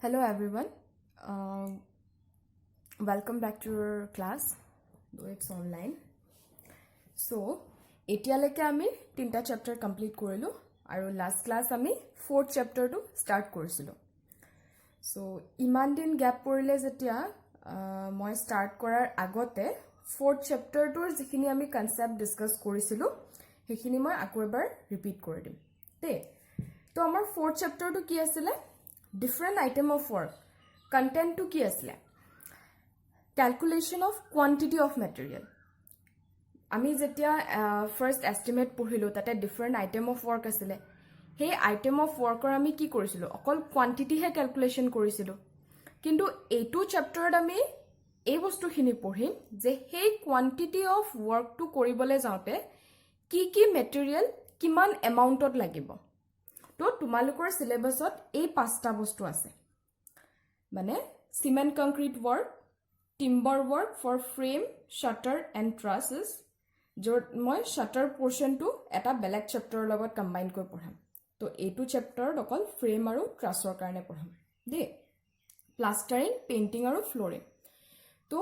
Hello everyone. Welcome back to your class, though it's online. So, এতিয়ালৈকে আমি 3টা chapter complete কৰিলো আৰু last class আমি 4th chapter টো start কৰিছিলো. So, ইমান দিন গ্যাপ পৰিলে যেতিয়া মই start কৰাৰ আগতে 4th chapter টোৰ যিখিনি আমি concept discuss কৰিছিলো সেইখিনি মই আকৌ এবাৰ repeat কৰি দিম. তে তো আমাৰ 4th chapter টো কি আছিল? Different item of work. Content to ki asle? Calculation of quantity of material. Ami jetia first estimate pohilo tate different item of work asile. Hey item of work or ami ki korisilo? Okol quantity he calculation korisilo. Kintu A2 chapter ami ei bostu khini pohim je hey quantity of work to koribole jaote ki material kiman amount ot lagibo. তো তোমালোকৰ সিলেবাসত এই পাঁচটা বস্তু আছে মানে cement concrete work timber work for frame shutter and trusses যত মই shutter পোর্শনটো এটা বেলেগ চ্যাপ্টাৰৰ লগত কম্বাইন কৰি পঢ়াম তো এইটো চ্যাপ্টাৰত অকল ফ্ৰেম আৰু ট্ৰাছৰ কাৰণে পঢ়াম দে প্লাষ্টাৰিং পেইন্টিং আৰু ফ্লোৰিং তো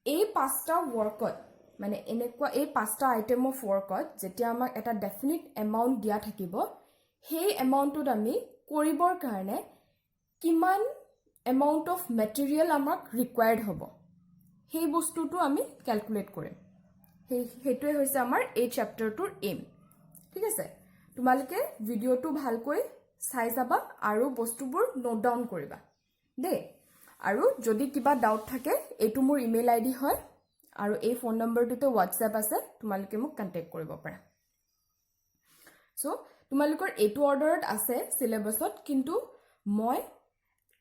এই পাঁচটা ওয়াৰ্কত মানে এনেকুৱা এই পাঁচটা আইটেম অফ ওয়ার্কত যেতিয়া আমাক এটা ডেফিনিট এমাউন্ট দিয়া থাকিব সেই এমাউন্টত আমি কৰিবৰ কাৰণে কিমান এমাউন্ট অফ মেটেৰিয়েল আমাক ৰিকোয়াৰ্ড হ'ব সেই বস্তুটো আমি ক্যালকুলেট কৰিম হেইটোৱে হৈছে আমাৰ এই চ্যাপ্টাৰটোৰ এইম ঠিক আছে তোমালোকে ভিডিওটো ভালকৈ চাই যাবা আৰু বস্তুবোৰ নোট ডাউন কৰিবা দে আৰু যদি কিবা ডাউট থাকে এইটো মোৰ ইমেইল আইডি হয় আৰু এই ফোন নম্বৰটোতে WhatsApp আছে তোমালোকে মোক কন্টাক্ট কৰিব পাৰা সো তোমালোকৰ এইটো অৰ্ডাৰত আছে সিলেবাসত কিন্তু মই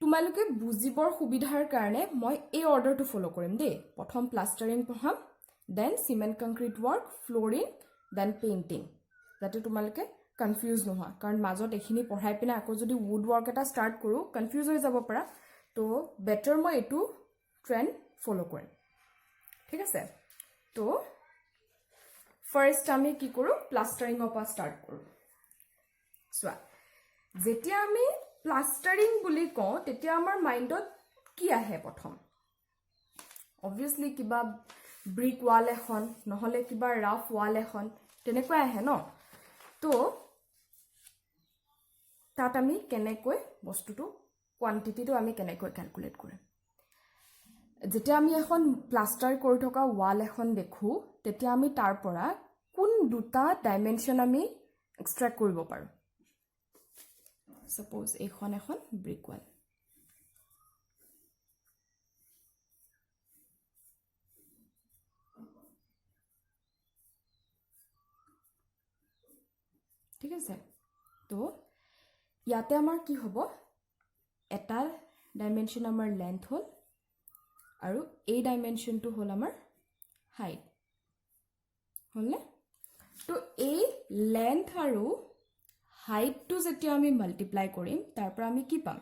তোমালোকে বুজিবৰ সুবিধাৰ কাৰণে মই এই অৰ্ডাৰটো ফলো কৰিম দে প্ৰথম প্লাষ্টাৰিং পঢ়াম then cement concrete work flooring then painting যাতে তোমালোকে কনফিউজ নোহোৱা কাৰণ মাজত এখিনি পঢ়াই পিনে আকৌ যদি উড ওয়াৰ্ক এটা স্টাৰ্ট কৰো কনফিউজ হৈ যাব পাৰা তো বেটাৰ মই এইটো ট্ৰেন্ড ফলো কৰিম ঠিক আছে তো ফাৰ্স্ট আমি কি কৰো প্লাষ্টাৰিংৰ পৰা স্টাৰ্ট কৰো সোয়া যেতিয়া আমি প্লাষ্টাৰিং বুলি কওঁ তেতিয়া আমাৰ মাইন্ডত কি আহে প্ৰথম obviously কিবা ব্ৰিক ওয়াল এখন নহলে কিবা ৰাফ ওয়াল এখন তেনেকৈ আহে ন তো তাত আমি কেনেকৈ বস্তুটো কোয়ান্টিটিটো আমি কেনেকৈ ক্যালকুলেট কৰিম যেতিয়া আমি এখন প্লাষ্টাৰ কৰি থকা ওয়াল এখন দেখো তেতিয়া আমি তাৰ পৰা কোন দুটা ডাইমেনশন আমি এক্সট্ৰাক্ট কৰিব পাৰো Suppose এখন brick wall. ঠিক আছে তো ইয়াতে আমাৰ কি হ'ব এটা ডাইমেনশন আমাৰ লেন্থ হল আৰু এই ডাইমেনশনটো হল আমাৰ হাইট হলনে তো এই লেন্থ আৰু হাইট টু যেতিয়া আমি মাল্টিপ্লাই কৰিম তাৰ পৰা আমি কি পাম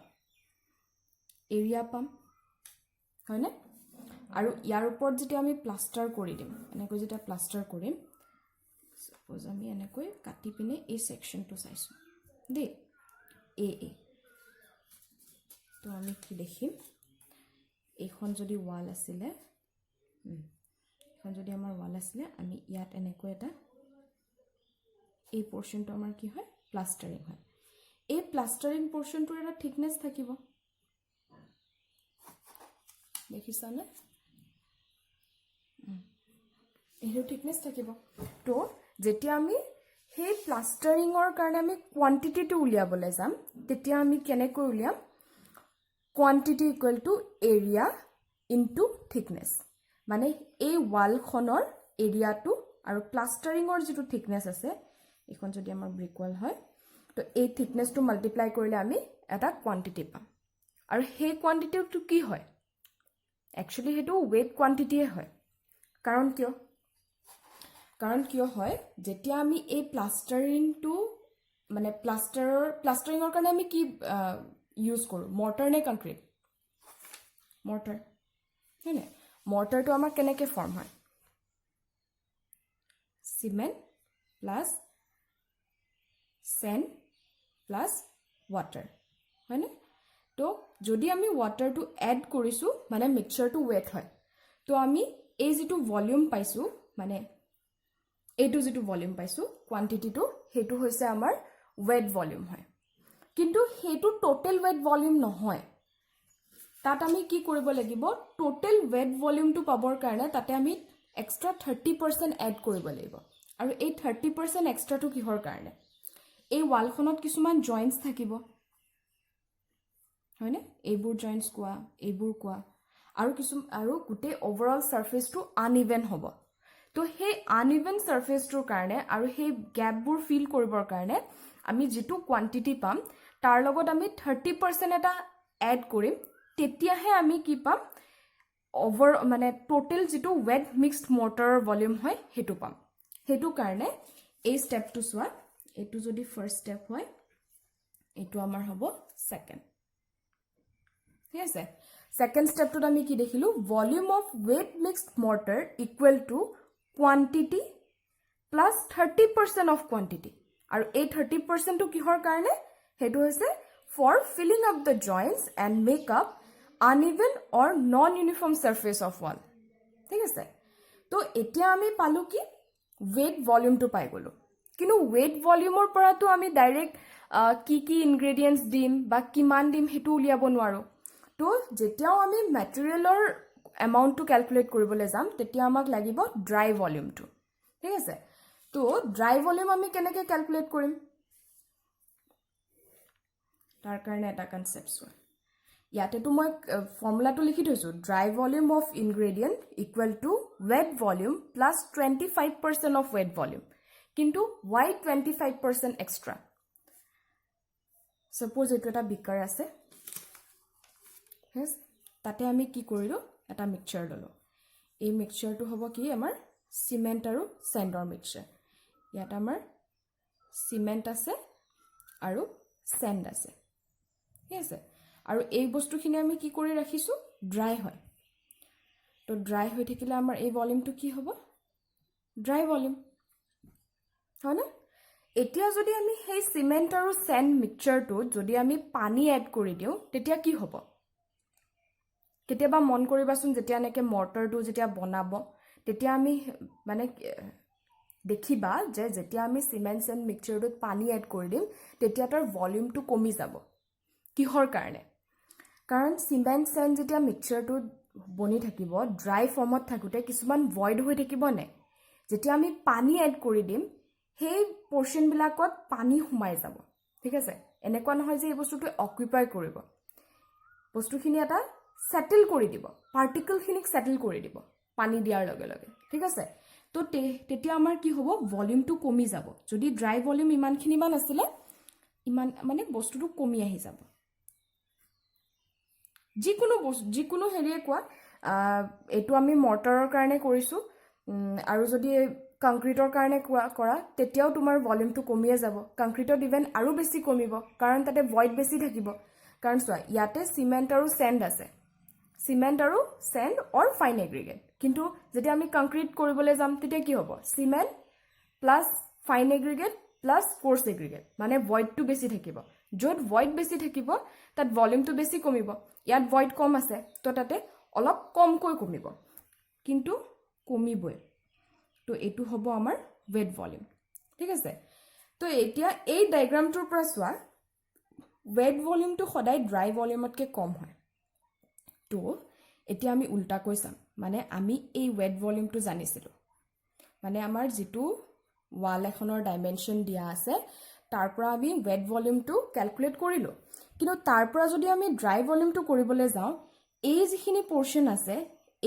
এৰিয়া পাম হয়নে আৰু ইয়াৰ ওপৰত যেতিয়া আমি প্লাষ্টাৰ কৰি দিম এনেকৈ যেতিয়া প্লাষ্টাৰ কৰিম সপোজ আমি এনেকৈ কাটি পিনে এই সেকশনটো চাইছো দে এ তো আমি কি দেখিম এইখন যদি ওয়াল আছিল এখন যদি আমাৰ ওয়াল আছিল আমি ইয়াত এনেকৈ এটা এই পোৰশনটো আমাৰ কি হয় প্লাষ্টাৰিং হয় এই প্লাষ্টাৰিং পোৰশনটোৰ এটা থিকনেস থাকিব দেখিছানে এইটো থিকনেস থাকিব তো যেতিয়া আমি সেই প্লাষ্টাৰিংৰ কাৰণে আমি কোয়ান্টিটিটো উলিয়াবলৈ যাম তেতিয়া আমি কেনেকৈ উলিয়াম quantity equal to area into thickness মানে এই ওয়ালখনৰ এৰিয়াটো আৰু প্লাষ্টাৰিংৰ যেটো থিকনেস আছে এখন যদি আমাৰ ব্ৰিক ওয়াল হয় তো এই থিকনেসটো মাল্টিপ্লাই কৰিলে আমি এটা কোয়ান্টিটি পাম আৰু সেই কোয়ান্টিটিটো কি হয় একচুয়ালি হেতু ওয়েট কোয়ান্টিটিয়ে হয় কাৰণ কিয় হয় যেতিয়া আমি এই প্লাষ্টাৰিংটো মানে প্লাষ্টাৰিংৰ কাৰণে আমি কি ইউজ কৰো মৰ্টাৰ নে কংক্ৰিট মৰ্টাৰ হয়নে মৰ্টাৰটো আমাৰ কেনেকৈ ফৰ্ম হয় cement plus sand plus water হয়নে তো যদি আমি ৱাটাৰটো এড কৰিছোঁ মানে মিক্সচাৰটো ৱেট হয় তো আমি এই যিটো ভলিউম পাইছোঁ মানে এইটো যিটো ভলিউম পাইছোঁ কোৱান্টিটিটো সেইটো হৈছে আমাৰ ৱেট ভলিউম হয় কিন্তু সেইটো টোটেল ৱেট ভলিউম নহয় তাত আমি কি কৰিব লাগিব টোটেল ৱেট ভলিউমটো পাবৰ কাৰণে তাতে আমি এক্সট্ৰা 30% এড কৰিব লাগিব আৰু এই 30% এক্সট্ৰাটো কিহৰ কাৰণে এই ৱালখনত কিছুমান জইন্টছ থাকিব হয়নে এইবোৰ জইন্টছ কোৱা এইবোৰ কোৱা আৰু গোটেই ওভাৰঅল সাৰফেসটো আনইভেন হ'ব তো সেই আনইভেন সাৰফেসটোৰ কাৰণে আৰু সেই গ্যাপবোৰ ফিল কৰিবৰ কাৰণে আমি যেটো কোৱান্টিটি পাম তাৰ লগত আমি 30% এটা এড কৰিম তেতিয়াহে আমি কি পাম ওভাৰ মানে টোটেল যেটো ৱেট মিক্সড মৰ্টাৰৰ ভলিউম হয় হেতু পাম হেতু কাৰণে এই স্টেপটো সোৱা এটো যদি ফাৰ্স্ট স্টেপ হয় এটো আমাৰ হ'ব সেকেন্ড ঠিক আছে সেকেন্ড স্টেপটোত আমি কি দেখিলো volume of wet mixed mortar equal to quantity plus 30% of quantity আৰু এই 30% টো কিহৰ কাৰণে হেতু হৈছে for filling up the joints and make up uneven or non-uniform surface of wall ঠিক আছে তো এতিয়া আমি পালো কি weight volume to পাই গলো কিন্তু weight volume or পৰা তো আমি ডাইৰেক্ট কি ingredients দিম বা কিমান দিম হেতু উলিয়াব নোৱাৰো তো যেতিয়াও আমি ম্যাটেৰিয়েলৰ amount to calculate কৰিবলৈ যাম তেতিয়া আমাক লাগিব dry volume to ঠিক আছে তো dry volume আমি কেনেকৈ calculate কৰিম তাৰ কাৰণে এটা কনসেপ্ট হয় ইয়াতে তো মই ফৰ্মুলাটো লিখি থৈছো dry volume of ingredient equal to wet volume plus 25% of wet volume কিন্তু why 25% এক্সট্ৰা সাপোজ এটো এটা বিকাৰ আছে হেস তাতে আমি কি কৰিলো এটা মিক্সচাৰ ললো এই মিক্সচাৰটো হ'ব কি আমাৰ সিমেন্ট আৰু স্যান্ডৰ মিক্সচাৰ ইয়াত আমাৰ সিমেন্ট আছে আৰু স্যান্ড আছে ঠিক আছে আৰু এই বস্তুখিনি আমি কি কৰি ৰাখিছো ড্ৰাই হয় তো ড্ৰাই হৈ থাকিলে আমাৰ এই ভলিউমটো কি হ'ব ড্ৰাই ভলিউম হয় না এতিয়া যদি আমি সেই সিমেন্ট আৰু স্যান্ড মিক্সচাৰটো যদি আমি পানী এড কৰি দিও তেতিয়া কি হ'ব কেতিয়াবা মন কৰিবাচোন যেতিয়া নেকে মৰ্টাৰটো যেতিয়া বনাব তেতিয়া আমি মানে দেখিবা যে যেতিয়া আমি সিমেন্ট স্যান্ড মিক্সচাৰটোত পানী এড কৰি দিম তেতিয়া তাৰ ভলিউমটো কমি যাব কিহৰ কাৰণে কাৰণ সিমেন্ট স্যান্ড যেতিয়া মিক্সচাৰটো বনি থাকিব ড্ৰাই ফৰ্মত থাকুতে কিছুমান ভয়েড হৈ থাকিব নে যেতিয়া আমি পানী এড কৰি দিম সেই পোৰশন বিলাকত পানী সোমাই যাব ঠিক আছে এনেকুৱা নহয় যে এই বস্তুটো অকুপাই কৰিব বস্তুখিনি এটা সেটেল কৰি দিব পাৰ্টিকলখিনিক সেটেল কৰি দিব পানী দিয়াৰ লগে লগে ঠিক আছে তো তেতিয়া আমাৰ কি হ'ব ভলিউমটো কমি যাব যদি ড্ৰাই ভলিউম ইমানখিনি মান আছিল ইমান মানে বস্তুটো কমি আহি যাব যিকোনো হেৰিয়ে কোৱা এটো আমি মৰ্টাৰৰ কাৰণে কৰিছো আৰু যদি কংক্ৰিটৰ কাৰণে কৰা তেতিয়াও তোমাৰ ভলিউমটো কমিয়ে যাব কংক্ৰিটত ইভেন আৰু বেছি কমিব কাৰণ তাতে ভয়েড বেছি থাকিব কাৰণ চোৱা ইয়াতে সিমেন্ট আৰু স্যান্ড আছে সিমেন্ট আৰু স্যান্ড অৰ ফাইন এগ্ৰিগেট কিন্তু যেতিয়া আমি কংক্ৰিট কৰিবলৈ যাম তেতিয়া কি হ'ব cement plus fine aggregate plus course aggregate মানে ভয়েডটো বেছি থাকিব য'ত ভয়েড বেছি থাকিব তাত ভলিউমটো বেছি কমিব ইয়াত ভয়েড কম আছে তো তাতে অলপ কমকৈ কমিব কিন্তু কমিবই তো এটো হ'ব আমাৰ ৱেট ভলিউম ঠিক আছে তো এতিয়া এই ডায়াগ্ৰামটোৰ পৰা চোৱা ৱেট ভলিউমটো সদায় ড্ৰাই ভলিউমতকৈ কম হয় তো এতিয়া আমি উল্টা কৈ চাম মানে আমি এই ৱেট ভলিউমটো জানিছিলো মানে আমাৰ যেটো ওয়াল এখনৰ ডাইমেনশন দিয়া আছে তাৰ পৰা আমি ৱেট ভলিউমটো ক্যালকুলেট কৰিলো কিন্তু তাৰ পৰা যদি আমি ড্ৰাই ভলিউমটো কৰিবলৈ যাওঁ এই যিখিনি পোৰশন আছে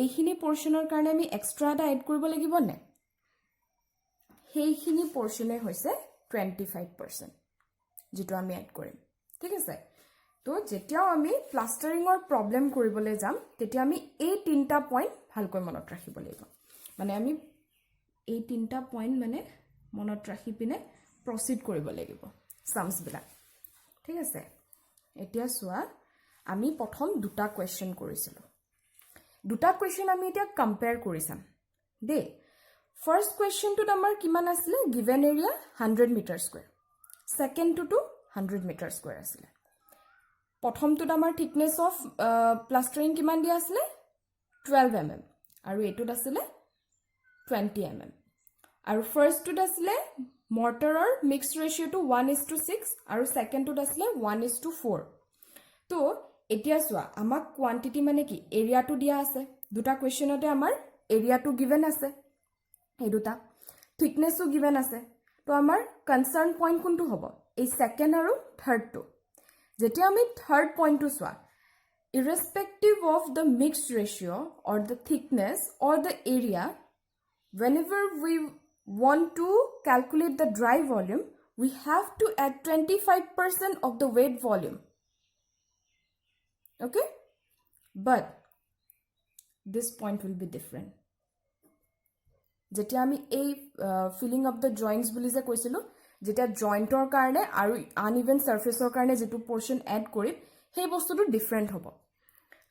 এইখিনি পোৰশনৰ কাৰণে আমি এক্সট্ৰা এটা এড কৰিব লাগিব নে সেইখিনি পোৰশনে হৈছে 25% যেটো আমি এড কৰিম ঠিক আছে তো যেতিয়াও আমি প্লাষ্টাৰিঙৰ প্ৰবলেম কৰিবলৈ যাম তেতিয়া আমি এই তিনটা পইণ্ট ভালকৈ মনত ৰাখিব লাগিব মানে আমি এই তিনটা পইণ্ট মানে মনত ৰাখি পিনে প্ৰসিড কৰিব লাগিব সামস বিলাক ঠিক আছে এতিয়া চোৱা আমি প্ৰথম দুটা কোৱেশ্চন কৰিছিলো দুটা কোৱেশ্চন আমি এতিয়া কম্পেয়াৰ কৰি চাম দে ফাৰ্স্ট কোৱেশ্চনটোত আমাৰ কিমান আছিল গিভেন এৰিয়া 100 মিটাৰ স্কয়াৰ সেকেন্ডটো 100 মিটাৰ স্কয়াৰ আছিল প্ৰথমটোত আমাৰ থিকনেছ অফ প্লাষ্টাৰিং কিমান দিয়া আছিলে 12 mm আৰু এইটোত আছিলে 20 mm আৰু ফাৰ্ষ্টটোত আছিলে মৰ্টাৰৰ মিক্স ৰেচিঅ'টো 1:6 আৰু ছেকেণ্ডটোত আছিলে 1:4 তো এতিয়া চোৱা আমাক কোৱান্টিটি মানে কি এৰিয়াটো দিয়া আছে দুটা কুৱেশ্যনতে আমাৰ এৰিয়াটো গিভেন আছে এই দুটা থিকনেছো গিভেন আছে তো আমাৰ কনসাৰ্ন পইণ্ট কোনটো হ'ব এই ছেকেণ্ড আৰু থাৰ্ডটো যেতিয়া আমি থাৰ্ড পইণ্টটো চোৱা irrespective of the mixed ratio or the thickness or the area whenever we want to calculate the dry volume we have to add 25% of the weight volume okay but this point will be different যেতিয়া আমি এই feeling of the জইণ্টছ বুলি যে কৈছিলোঁ যেতিয়া জইণ্টৰ কাৰণে আৰু uneven সাৰফেসৰ কাৰণে যেটো পোৰ্শন এড কৰিম সেই বস্তুটো ডিফাৰেন্ট হ'ব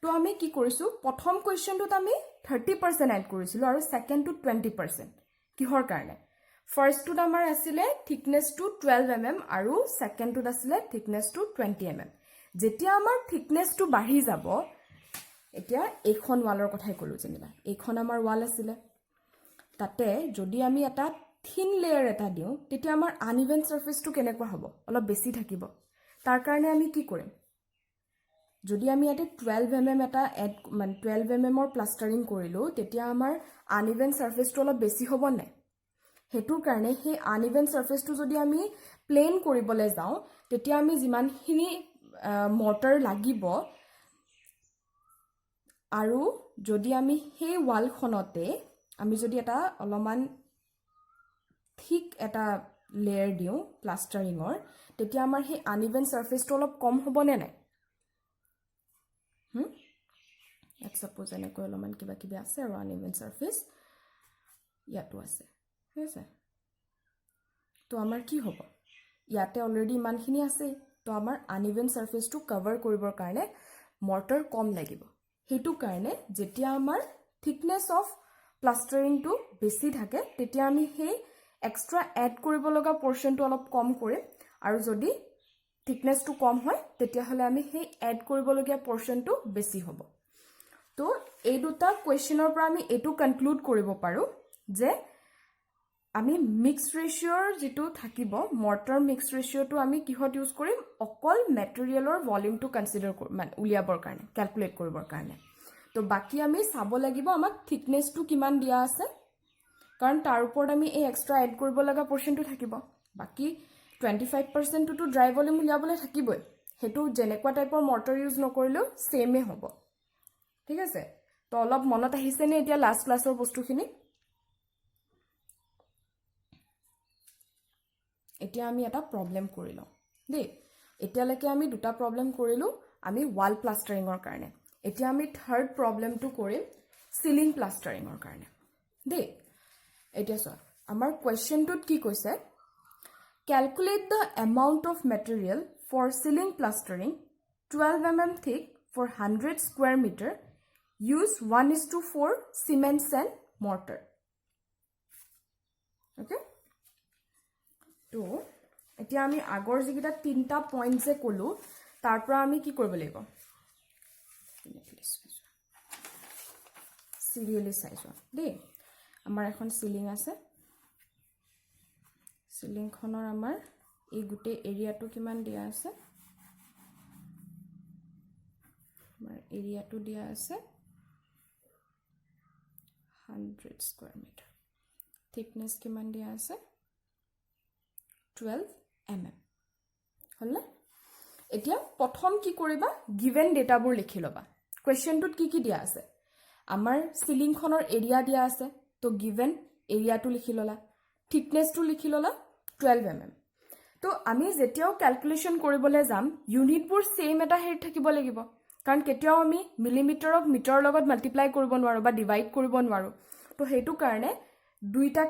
তো আমি কি কৰিছো প্ৰথম কোৱেশ্চনটোত আমি 30% এড কৰিছিলো আৰু সেকেন্ডটো 20% কিহৰ কাৰণে ফাৰ্ষ্টটোত আমাৰ আছিলে থিকনেছটো 12 mm আৰু সেকেন্ডটোত আছিলে থিকনেছটো 20 mm যেতিয়া আমাৰ থিকনেছটো বাঢ়ি যাব এতিয়া এইখন ওয়ালৰ কথাই কলো যেনিবা এইখন আমাৰ ওয়াল আছিলে তাতে যদি আমি এটা থিন লেয়াৰ এটা দিও তেতিয়া আমাৰ আনইভেন সাৰফেসটো কেনেকুৱা হ'ব অলপ বেছি থাকিব তাৰ কাৰণে আমি কি কৰিম যদি আমি ইয়াতে 12 mm এটা এড মানে 12 mm ৰ প্লাষ্টাৰিং কৰিলো তেতিয়া আমাৰ আনইভেন সাৰফেসটো অলপ বেছি হ'ব নাই হেতুৰ কাৰণে সেই আনইভেন সাৰফেসটো যদি আমি প্লেন কৰিবলৈ যাওঁ তেতিয়া আমি যিমানখিনি মৰ্টাৰ লাগিব আৰু যদি আমি সেই ওয়ালখনতে আমি যদি এটা অলমান ঠিক এটা লেয়াৰ দিও প্লাষ্টাৰিঙৰ তেতিয়া আমাৰ সেই আনইভেন সাৰফেসটো অলপ কম হ'ব নে নাই let's suppose এনেকৈ অলমান কিবা কিবি আছে আৰু আনইভেন সাৰফেস ইয়াতো আছে ঠিক আছে তো আমাৰ কি হ'ব ইয়াতে অলৰেডি ইমানখিনি আছে তো আমাৰ আনইভেন সাৰফেসটো কভাৰ কৰিবৰ কাৰণে মৰ্টাৰ কম লাগিব হেতু কাৰণে যেতিয়া আমাৰ থিকনেছ অফ প্লাষ্টাৰিংটো বেছি থাকে তেতিয়া আমি সেই এক্সট্ৰা এড কৰিব লগা পোৰ্শনটো অলপ কম কৰিম আৰু যদি থিকনেছটো কম হয় তেতিয়া হলে আমি সেই এড কৰিবলগীয়া পোৰ্শনটো বেছি হ'ব তো এই দুটা কোৱেশ্চনৰ পৰা আমি এটো কনক্লুড কৰিব পাৰো যে আমি মিক্স ৰেচিঅ'ৰ যেটো থাকিব মৰ্টাৰ মিক্স ৰেচিঅ'টো আমি কিহত ইউজ কৰিম অকল মেটেৰিয়েলৰ ভলিউমটো কনসিডাৰ মানে উলিয়াবৰ কাৰণে ক্যালকুলেট কৰিবৰ কাৰণে তো বাকি আমি চাব লাগিব আমাক থিকনেছটো কিমান দিয়া আছে কাৰণ তাৰ ওপৰত আমি এই এক্সট্ৰা এড কৰিব লগা পোৰ্শনটো থাকিব বাকি 25% to dry volume উলিয়াবলৈ থাকিবই হেতু জেনেকুৱা টাইপৰ মৰ্টাৰ ইউজ নকৰিলেও সেমে হ'ব ঠিক আছে তো অলপ মনত আহিছে নে এতিয়া লাষ্ট ক্লাছৰ বস্তুখিনি এতিয়া আমি এটা প্ৰবলেম কৰিলো দেই এতিয়ালৈকে আমি দুটা প্ৰবলেম কৰিলো আমি ওয়াল প্লাষ্টাৰিঙৰ কাৰণে এতিয়া আমি থাৰ্ড প্ৰবলেমটো কৰিম সিলিং প্লাষ্টাৰিঙৰ কাৰণে দেই এতিয়া চোৱা আমাৰ কোৱেশ্চনটোত কি কৈছে Calculate the amount of material for ceiling plastering 12 mm thick for 100 square meter. Use 1:4 cement sand mortar. Okay? তো এতিয়া আমি আগৰ যিকিটা তিনটা পইণ্ট যে কলো তাৰ পৰা আমি কি কৰিব লাগিব সিৰিয়ালি চাইছো দেই আমাৰ এখন সিলিং আছে সিলিং খনৰ আমাৰ এই গুটে এৰিয়াটো কিমান দিয়া আছে আমাৰ এৰিয়াটো দিয়া আছে 100 স্কয়াৰ মিটাৰ থিকনেস কিমান দিয়া আছে 12 mm হল এতিয়া প্ৰথম কি কৰিবা গিভেন ডেটাবোৰ লিখি লবা কোৱেশ্চনটোত কি দিয়া আছে আমাৰ সিলিং খনৰ এৰিয়া দিয়া আছে তো গিভেন এৰিয়াটো লিখি ললা থিকনেসটো লিখি ললা 12 mm তো আমি যেতিয়াও ক্যালকুলেশন কৰিবলৈ যাম ইউনিটবোৰ সেম এটা হেড থাকিব লাগিব কাৰণ কেতিয়াও আমি মিলিমিটাৰক মিটাৰৰ লগত মাল্টিপ্লাই কৰিব নোৱাৰো বা ডিভাইড কৰিব নোৱাৰো তো হেতু কাৰণে দুইটা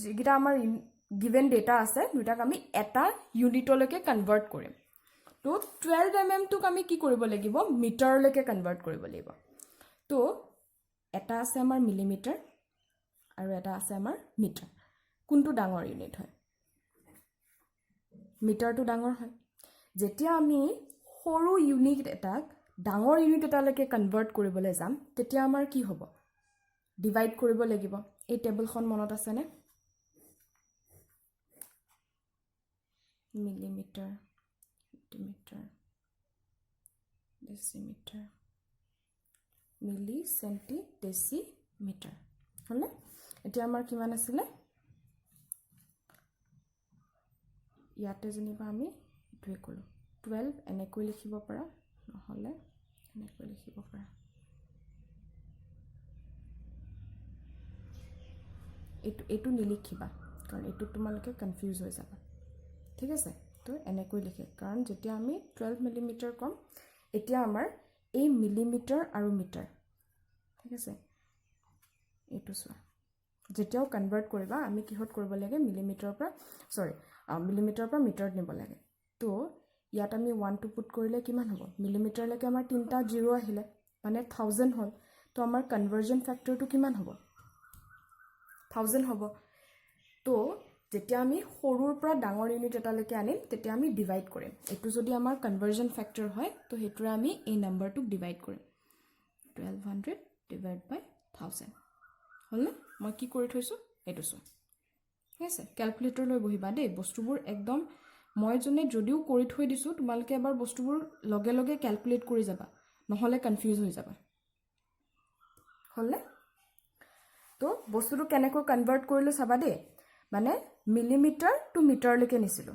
যেটা আমাৰ গিভেন ডেটা আছে দুইটাক আমি এটা ইউনিটলৈকে কনভাৰ্ট কৰিম তো 12 mm টোক আমি কি কৰিব লাগিব মিটাৰলৈকে কনভাৰ্ট কৰিব লাগিব তো এটা আছে আমাৰ মিলিমিটাৰ আৰু এটা আছে আমাৰ মিটাৰ কোনটো ডাঙৰ ইউনিট হয় মিটাৰটো ডাঙৰ হয় যেতিয়া আমি সৰু ইউনিট এটাক ডাঙৰ ইউনিট এটালৈকে কনভাৰ্ট কৰিবলৈ যাম তেতিয়া আমাৰ কি হ'ব ডিভাইড কৰিব লাগিব এই টেবলখন মনত আছেনে মিলিমিটাৰ সেন্টিমিটাৰ ডেচিমিটাৰ মিলি সেন্টি ডেচিমিটাৰ হলে এতিয়া আমাৰ কিমান আছিলে ইয়াতে যেনিবা আমি এটোৱে কলো 12 এনেকৈ লিখিব পাৰা নহলে এনেকৈ লিখিব পাৰা এটো নিলিখিবা কাৰণ এটো তোমালোকে কনফিউজ হৈ যাবা ঠিক আছে তো এনেকৈ লিখে কাৰণ যেতিয়া আমি 12 মিলিমিটাৰ কম এতিয়া আমাৰ এই মিলিমিটাৰ আৰু মিটাৰ ঠিক আছে এটো চোৱা যেতিয়াও কনভাৰ্ট কৰিবা আমি কিহত কৰিব লাগে মিলিমিটাৰৰ পৰা মিটাৰত নিব লাগে তো ইয়াত আমি 1 টু পুট কৰিলে কিমান হ'ব মিলিমিটাৰলৈকে আমাৰ তিনটা জিৰো আহিলে মানে 1000 হ'ল তো আমাৰ কনভাৰ্জন ফ্যাক্টৰটো কিমান হ'ব 1000 হ'ব তো যেতিয়া আমি সৰুৰ পৰা ডাঙৰ ইউনিট এটালৈকে আনিম তেতিয়া আমি ডিভাইড কৰিম এটো যদি আমাৰ কনভাৰ্জন ফ্যাক্টৰ হয় তো হেতুৰে আমি এই নাম্বাৰটোক ডিভাইড কৰিম 1200 ডিভাইড বাই 1000 হলনে মই কি কৰি থৈছো এটো চোৱা ঠিক আছে ক্যালকুলেটৰ লৈ বহিবা দেই বস্তুবোৰ একদম মই জনে যদিও কৰি থৈ দিছো তোমালকে এবাৰ বস্তুবোৰ লগে লগে ক্যালকুলেট কৰি যাবা নহলে কনফিউজ হৈ যাবা হলনে তো বস্তুটো কেনেকৈ কনভাৰ্ট কৰিলো চাবা দেই মানে মিলিমিটাৰ টু মিটাৰ লৈকে নিছিলো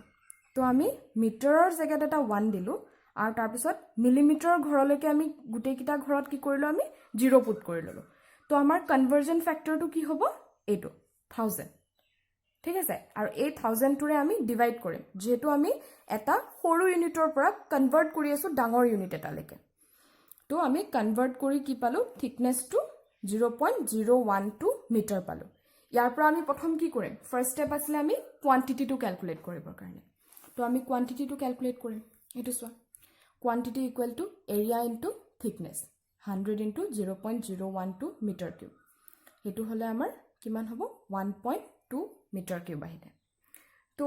তো আমি মিটাৰৰ জায়গাত এটা 1 দিলো আৰু তাৰ পিছত মিলিমিটাৰৰ ঘৰলৈকে আমি গুটেই কিটা ঘৰত কি কৰিলো আমি 0 পুট কৰি ললো তো আমাৰ কনভাৰ্জন ফ্যাক্টৰটো কি হ'ব এটো 1000 ঠিক আছে আৰু এই 1000 টোৰে আমি ডিভাইড কৰিম যেহেতু আমি এটা সৰু ইউনিটৰ পৰা কনভাৰ্ট কৰি আছো ডাঙৰ ইউনিট এটালৈকে তো আমি কনভাৰ্ট কৰি কি পালো থিকনেসটো 0.012 মিটাৰ পালো ইয়াৰ পৰা আমি প্ৰথম কি কৰিম ফাৰ্স্ট স্টেপ আছিল আমি কোয়ান্টিটিটো ক্যালকুলেট কৰিবৰ কাৰণে তো আমি কোয়ান্টিটিটো ক্যালকুলেট কৰিম এটো চোৱা quantity equal to area into thickness 100 into 0.012 metre cube হেতু হলে আমাৰ কিমান হ'ব 1.2 মিটাৰ কিউব আহিলে তো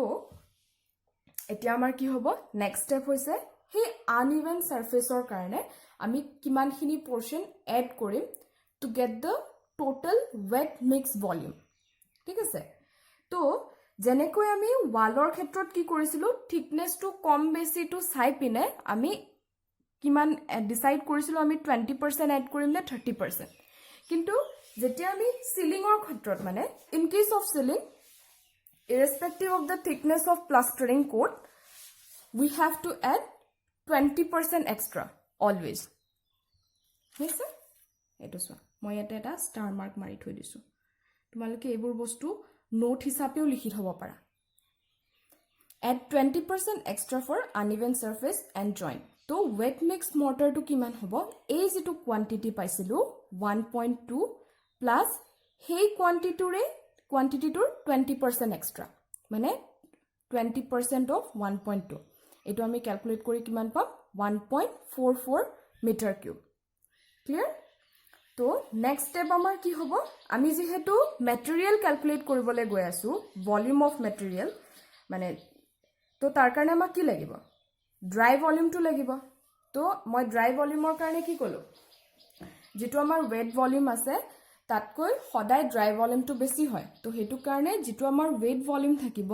এতিয়া আমাৰ কি হ'ব নেক্সট স্টেপ হৈছে হে আনইভেন সাৰফেসৰ কাৰণে আমি কিমানখিনি পোৰশন এড কৰিম to get the total wait mix volume ঠিক আছে তো যেনেকৈ আমি ওয়ালৰ ক্ষেত্ৰত কি কৰিছিলো থিকনেসটো কম বেছিটো চাই পিনে আমি কিমান ডিসাইড কৰিছিলো আমি 20% এড কৰিম নে 30% কিন্তু যেতিয়া আমি সিলিংৰ ক্ষেত্ৰত মানে in case of ceiling irrespective of the thickness of plastering coat we have to add 20% extra always হৈছে এটো চোৱা মই ইয়াতে এটা ষ্টাৰ মাৰ্ক মাৰি থৈ দিছো তোমালোকে এইবোৰ বস্তু নোট হিচাপেও লিখি থব পাৰা add 20% extra for uneven surface and joint তো wet mix mortar to কিমান হ'ব এই যেটো কোয়ান্টিটি পাইছিলো 1.2 প্লাস সেই কোয়ান্টিটিটোৰ 20% এক্সট্ৰা মানে 20% of 1.2 এটো আমি ক্যালকুলেট কৰি কিমান পাম 1.44 মিটাৰ কিউব ক্লিয়াৰ তো নেক্সট স্টেপ আমাৰ কি হ'ব আমি যেহেতু ম্যাটেৰিয়েল ক্যালকুলেট কৰিবলৈ গৈ আছো ভলিউম অফ ম্যাটেৰিয়েল মানে তো তাৰ কাৰণে আমাক কি লাগিব ড্ৰাই ভলিউমটো লাগিব তো মই ড্ৰাই ভলিউমৰ কাৰণে কি কলো যেটো আমাৰ ওয়েট ভলিউম আছে তাতকৈ সদায় ড্ৰাই ভলিউমটো বেছি হয় তো হেতু কাৰণে যেটো আমাৰ ওয়েট ভলিউম থাকিব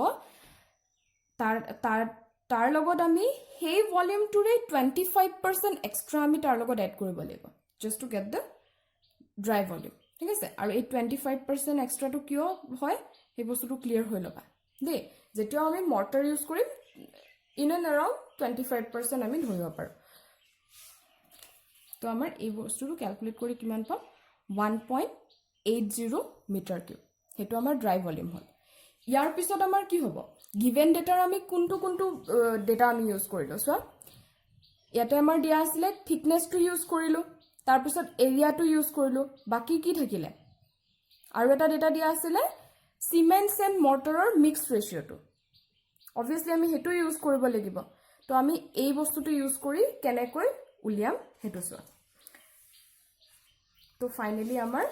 তাৰ লগত আমি সেই ভলিউমটোৰে 25% এক্সট্ৰা আমি তাৰ লগত এড কৰিব লাগিব just to get the dry volume ঠিক আছে আৰু এই 25% এক্সট্ৰাটো কিয় হয় এই বস্তুটো ক্লিয়াৰ হৈ লবা দেই যেটো আমি মৰ্টাৰ ইউজ কৰিম ইন এন্ড अराउंड 25% আমি ধৰিব পাৰো তো আমাৰ এই বস্তুটো ক্যালকুলেট কৰি কিমান পাম 1.80 মিটাৰ কিউব হেতু আমাৰ ড্ৰাই ভলিউম হ'ল ইয়াৰ পিছত আমাৰ কি হ'ব গিভেন ডেটাৰ আমি কোনটো ডেটা আমি ইউজ কৰিলো সো ইয়াতে আমাৰ দিয়া আছিল থিকনেসটো ইউজ কৰিলো তাৰ পিছত এৰিয়াটো ইউজ কৰিলো বাকি কি থাকিলে আৰু এটা ডেটা দিয়া আছিল সিমেন্টস এন্ড মৰ্টাৰৰ মিক্স ৰেশিওটো obviously আমি হেতু ইউজ কৰিব লাগিব তো আমি এই বস্তুটো ইউজ কৰি কেনেকৈ উলিয়াম হেতু চোৱা তো ফাইনালি আমাৰ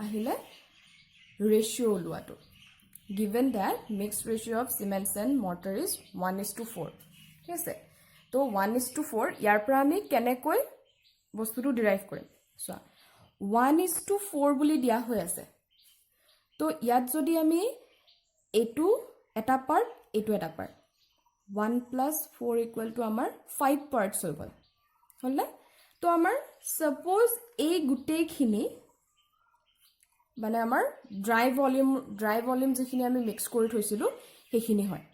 আহিলে ৰেশিও উলোৱাটো given that mixed ratio of cements and mortar is 1:4 ঠিক আছে তো 1:4 ইয়াৰ পৰা আমি কেনেকৈ বস্তুটো ডিৰাইভ কৰিম চোৱা 1:4 বুলি দিয়া হৈ আছে তো ইয়াত যদি আমি এইটো এটা পাৰ্ট এইটো এটা পাৰ্ট 1 + 4 = আমাৰ 5 পাৰ্টছ হৈ গ'ল হলনে তো আমাৰ সাপোজ এই গুটেইখিনি মানে আমাৰ ড্ৰাই ভলিউম যিখিনি আমি মিক্স কৰি থৈছিলো সেইখিনি হয়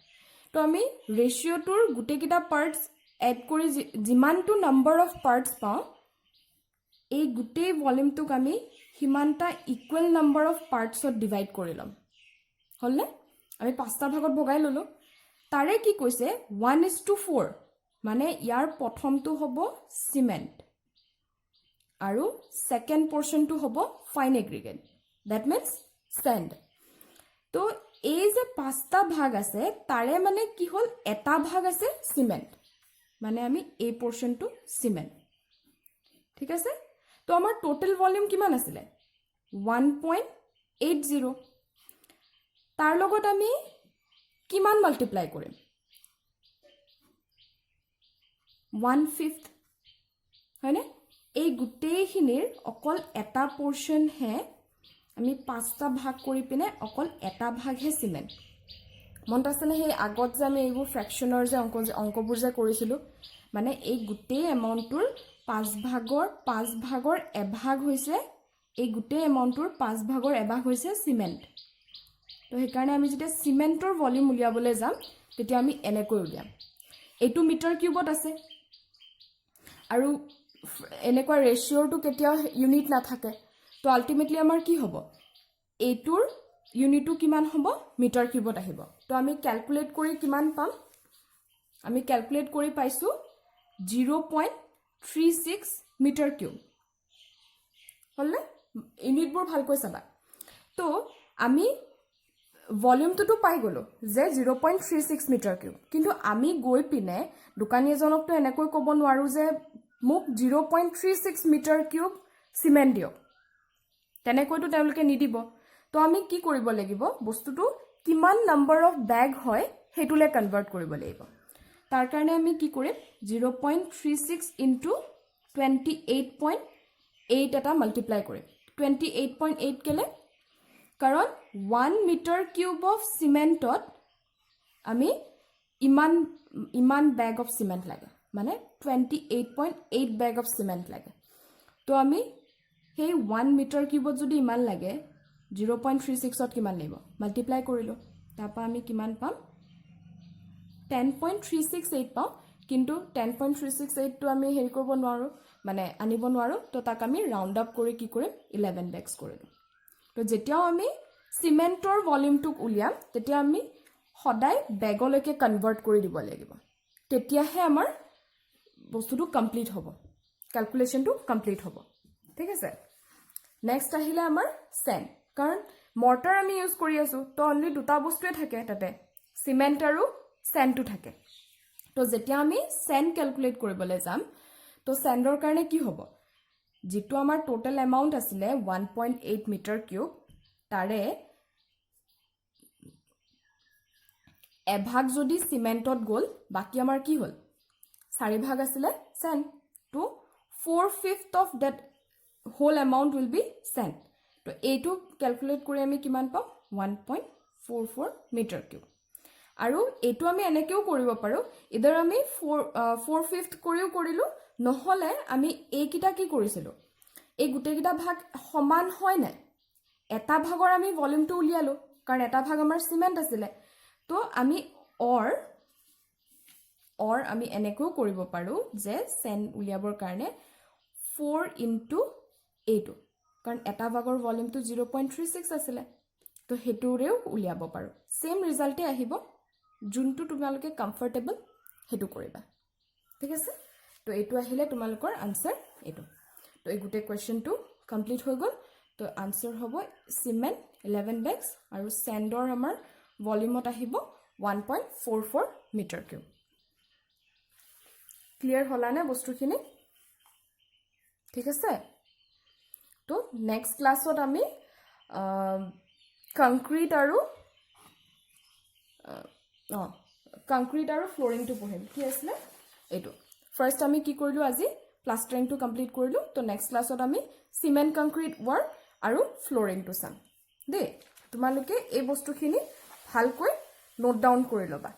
তো আমি ৰেশিওটোৰ গুটেইকিটা পাৰ্টছ এড কৰি যিমানটো নাম্বাৰ অফ পাৰ্টছ পাওঁ এই গুটেই ভলিউমটোক আমি সিমানটা ইকুৱেল নাম্বাৰ অফ পাৰ্টছত ডিভাইড কৰি ল'ম হলনে আমি পাঁচটা ভাগত ভগাই ললো তাৰে কি কৈছে 1:4 মানে ইয়াৰ প্ৰথমটো হ'ব সিমেন্ট আৰু সেকেন্ড পোৰ্শনটো হ'ব fine aggregate that means sand তো এই যে পাঁচটা ভাগ আছে তাৰে মানে কি হল এটা ভাগ আছে সিমেন্ট মানে আমি এই পোৰ্শনটো সিমেন্ট ঠিক আছে তো আমাৰ টোটাল ভলিউম কিমান আছিল 1.80 তাৰ লগত আমি কিমান মাল্টিপ্লাই কৰিম 1/5 হয়নে এই গুটেইখিনিৰ অকল এটা পোৰ্শন হে আমি পাঁচটা ভাগ কৰি পিনে অকল এটা ভাগ হে সিমেন্ট মনত আছেনে সেই আগত যে আমি এইবোৰ ফ্ৰেকশনৰ যে অংকবোৰ যে কৰিছিলো মানে এই গুটেই এমাউন্টৰ 5 ভাগৰ এভাগ হৈছে এই গুটেই এমাউন্টৰ 5 ভাগৰ এভাগ হৈছে সিমেন্ট তো সেইকাৰণে আমি যেতিয়া সিমেন্টৰ ভলিউম উলিয়াবলৈ যাম তেতিয়া আমি এনেকৈ উলিয়াম এইটো মিটাৰ কিউবত আছে আৰু এনেকুৱা ৰেশিওটো কেতিয়া ইউনিট নাথাকে তো আলটিমেটলি আমাৰ কি হ'ব এইটোৰ ইউনিটটো কিমান হ'ব মিটাৰ কিউবত আহিব তো আমি ক্যালকুলেট কৰি কিমান পাম আমি ক্যালকুলেট কৰি পাইছো 0.36 মিটাৰ কিউব হলনে ইউনিটবোৰ ভালকৈ চাবা তো আমি ভলিউমটো পাই গলো যে 0.36 মিটাৰ কিউব কিন্তু আমি গৈ পিনে দোকানী এজনকটো এনেকৈ ক'ব নোৱাৰো যে মোক 0.36 মিটাৰ কিউব সিমেন্ট দিয়ক তেনেকৈতো তেওঁলোকে নিদিব তো আমি কি কৰিব লাগিব বস্তুটো কিমান নাম্বাৰ অফ বেগ হয় হেতুলে কনভাৰ্ট কৰিব লাগিব তাৰ কাৰণে আমি কি কৰিম 0.36 * 28.8 এটা মাল্টিপ্লাই কৰিম 28.8 কেলে কাৰণ 1 মিটাৰ কিউব অফ সিমেন্টত আমি ইমান বেগ অফ সিমেন্ট লাগে মানে 28.8 বেগ অফ সিমেন্ট লাগে তো আমি সেই 1 মিটাৰ কিউবত যদি ইমান লাগে 0.36 ত কিমান লাগিব মাল্টিপ্লাই কৰিলো তাৰপা আমি কিমান পাম 10.368 পাও কিন্তু 10.368 টো আমি হেৰি কৰিব নোৱাৰো মানে আনিব নোৱাৰো তো তাক আমি ৰাউন্ড আপ কৰি কি কৰিম 11 বেগছ কৰিলো তো যেতিয়াও আমি সিমেন্টৰ ভলিউমটোক উলিয়াম তেতিয়া আমি সদায় বেগলৈকে কনভাৰ্ট কৰি দিব লাগিব তেতিয়াহে আমাৰ বস্তুটো কমপ্লিট হ'ব ক্যালকুলেশনটো কমপ্লিট হ'ব ঠিক আছে নেক্সট আহিলে আমাৰ স্যান্ড কাৰণ মৰ্টাৰ আমি ইউজ কৰি আছো তো অনলি দুটা বস্তুৱে থাকে তাতে সিমেন্ট আৰু স্যান্ডটো থাকে তো যেতিয়া আমি স্যান্ড ক্যালকুলেট কৰিবলৈ যাম তো স্যান্ডৰ কাৰণে কি হ'ব যেটো আমাৰ টোটাল এমাউন্ট আছিল 1.8 মিটাৰ কিউব তাৰে এভাগ যদি সিমেন্টত গল বাকি আমাৰ কি হল 4 ভাগ আছিল স্যান্ড তো 4/5 of that whole amount will be sand তো এইটো ক্যালকুলেট কৰি আমি কিমান পাম 1.44 মিটাৰ কিউব আৰু এইটো আমি এনেকেও কৰিব পাৰো ইদাৰ আমি 4/5 কৰিও কৰিলো নহলে আমি এইকিটা কি কৰিছিলো এই গুটেকিটা ভাগ সমান হয় না এটা ভাগৰ আমি ভলিউমটো উলিয়ালো কাৰণ এটা ভাগ আমাৰ সিমেন্ট আছিল তো আমি অৰ আমি এনেকেও কৰিব পাৰো যে স্যান্ড উলিয়াবৰ কাৰণে 4 * এইটো কাৰণ এটা ভাগৰ ভলিউমটো 0.36 আছিল তো হেতুৰেও উলিয়াব পাৰো সেম ৰিজাল্টে আহিব যোনটো তোমালোকে কমফৰ্টেবল হেতু কৰিবা ঠিক আছে তো এইটো আহিলে তোমালোকৰ আনসাৰ এইটো তো এই গুটে কোৱেশ্চনটো কমপ্লিট হৈ গল তো আনসাৰ হ'ব সিমেন্ট 11 বেগছ আৰু স্যান্ডৰ আমাৰ ভলিউমত আহিব 1.44 মিটাৰ কিউব ক্লিয়াৰ হলানে বস্তুখিনি ঠিক আছে তো নেক্সট ক্লাছত আমি কংক্ৰিট আৰু ফ্লোৰিংটো পঢ়িম কি আছিল এইটো ফাৰ্ষ্ট আমি কি কৰিলোঁ আজি প্লাষ্টাৰিংটো কমপ্লিট কৰিলোঁ তো নেক্সট ক্লাছত আমি চিমেণ্ট কংক্ৰিট ৱৰ্ক আৰু ফ্ল'ৰিংটো চাম দেই তোমালোকে এই বস্তুখিনি ভালকৈ নোট ডাউন কৰি ল'বা